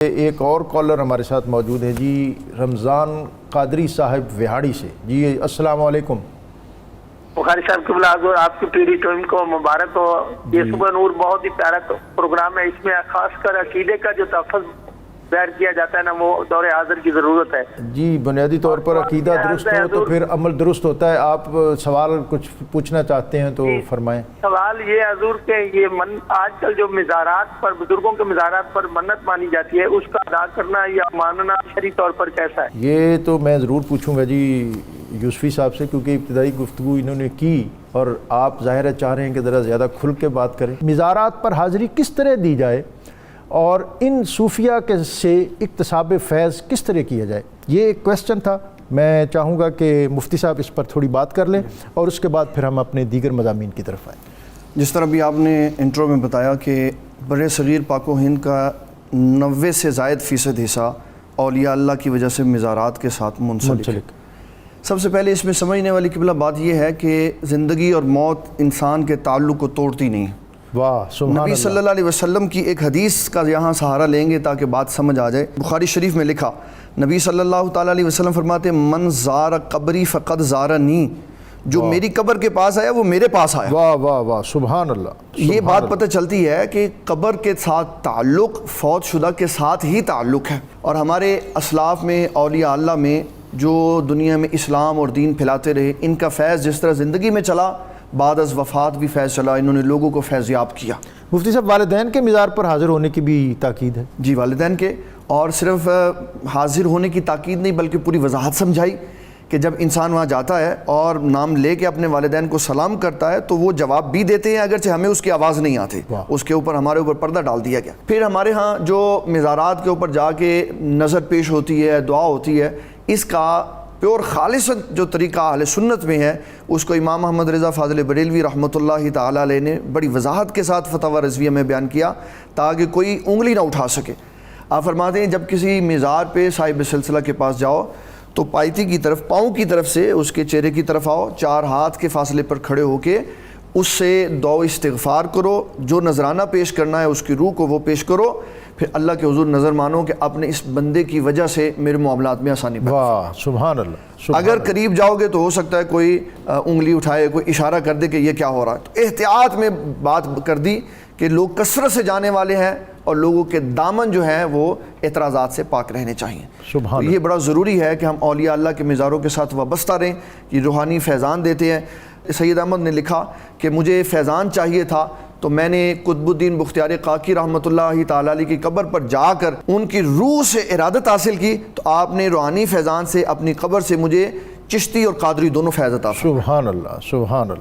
ایک اور کالر ہمارے ساتھ موجود ہے جی، رمضان قادری صاحب وہاڑی سے۔ جی السلام علیکم۔ بخاری صاحب قبلہ حضور، آپ کی پیری ٹیم کو مبارک ہو۔ یہ صبح نور بہت ہی پیارا پروگرام ہے، اس میں خاص کر عقیدے کا جو تحفظ بیان کیا جاتا ہے نا، وہ دور حاضر کی ضرورت ہے جی۔ بنیادی طور پر عقیدہ درست ہو تو پھر عمل درست ہوتا ہے۔ آپ سوال کچھ پوچھنا چاہتے ہیں تو فرمائیں۔ سوال یہ حضور کہ یہ آج کل جو مزارات پر، بزرگوں کے مزارات پر منت مانی جاتی ہے، اس کا ادا کرنا یا ماننا شرعی طور پر کیسا ہے؟ یہ تو میں ضرور پوچھوں گا جی یوسفی صاحب سے، کیونکہ ابتدائی گفتگو انہوں نے کی اور آپ ظاہر ہے چاہ رہے ہیں کہ ذرا زیادہ کھل کے بات کریں۔ مزارات پر حاضری کس طرح دی جائے اور ان صوفیہ کے سے اکتساب فیض کس طرح کیا جائے، یہ ایک کویسچن تھا۔ میں چاہوں گا کہ مفتی صاحب اس پر تھوڑی بات کر لیں اور اس کے بعد پھر ہم اپنے دیگر مضامین کی طرف آئیں۔ جس طرح بھی آپ نے انٹرو میں بتایا کہ بر صغیر پاک و ہند کا 90 سے زائد فیصد حصہ اولیاء اللہ کی وجہ سے مزارات کے ساتھ منسلک ہے۔ سب سے پہلے اس میں سمجھنے والی قبلہ بات یہ ہے کہ زندگی اور موت انسان کے تعلق کو توڑتی نہیں۔ واہ سبحان نبی صلی اللہ علیہ وسلم کی ایک حدیث کا یہاں سہارا لیں گے تاکہ بات سمجھ آ جائے۔ بخاری شریف میں لکھا، نبی صلی اللہ تعالیٰ علیہ وسلم فرماتے من زار قبری فقد زارنی، جو میری قبر کے پاس آیا وہ میرے پاس آیا۔ واہ واہ واہ سبحان اللہ۔ یہ بات پتہ چلتی ہے کہ قبر کے ساتھ تعلق فوت شدہ کے ساتھ ہی تعلق ہے، اور ہمارے اسلاف میں اولیاء اللہ میں جو دنیا میں اسلام اور دین پھیلاتے رہے، ان کا فیض جس طرح زندگی میں چلا، بعد از وفات بھی فیض چلا، انہوں نے لوگوں کو فیض یاب کیا۔ مفتی صاحب والدین کے مزار پر حاضر ہونے کی بھی تاکید ہے؟ جی والدین کے، اور صرف حاضر ہونے کی تاکید نہیں بلکہ پوری وضاحت سمجھائی کہ جب انسان وہاں جاتا ہے اور نام لے کے اپنے والدین کو سلام کرتا ہے تو وہ جواب بھی دیتے ہیں، اگرچہ ہمیں اس کی آواز نہیں آتی، اس کے اوپر ہمارے اوپر پردہ ڈال دیا گیا۔ پھر ہمارے ہاں جو مزارات کے اوپر جا کے نظر پیش ہوتی ہے، دعا ہوتی ہے، اس کا پیور خالص جو طریقہ اہل سنت میں ہے، اس کو امام محمد رضا فاضل بریلوی رحمۃ اللہ تعالیٰ علیہ نے بڑی وضاحت کے ساتھ فتاوی رضویہ میں بیان کیا تاکہ کوئی انگلی نہ اٹھا سکے۔ آپ فرماتے ہیں جب کسی مزار پہ صاحب سلسلہ کے پاس جاؤ تو پائتی کی طرف، پاؤں کی طرف سے اس کے چہرے کی طرف آؤ، 4 ہاتھ کے فاصلے پر کھڑے ہو کے اس سے دعا استغفار کرو، جو نذرانہ پیش کرنا ہے اس کی روح کو وہ پیش کرو، پھر اللہ کے حضور نظر مانو کہ اپنے اس بندے کی وجہ سے میرے معاملات میں آسانی پیدا۔ واہ سبحان اللہ۔ اگر قریب جاؤ گے تو ہو سکتا ہے کوئی انگلی اٹھائے، کوئی اشارہ کر دے کہ یہ کیا ہو رہا ہے، تو احتیاط میں بات کر دی کہ لوگ کثرت سے جانے والے ہیں اور لوگوں کے دامن جو ہیں وہ اعتراضات سے پاک رہنے چاہیے۔ سبحان یہ بڑا ضروری ہے کہ ہم اولیاء اللہ کے مزاروں کے ساتھ وابستہ رہیں، یہ روحانی فیضان دیتے ہیں۔ سید احمد نے لکھا کہ مجھے فیضان چاہیے تھا تو میں نے قطب الدین بختیار کاکی رحمۃ اللہ تعالیٰ علیہ کی قبر پر جا کر ان کی روح سے ارادت حاصل کی، تو آپ نے روحانی فیضان سے اپنی قبر سے مجھے چشتی اور قادری دونوں فیض عطا فرمائے۔ سبحان اللہ سبحان اللہ۔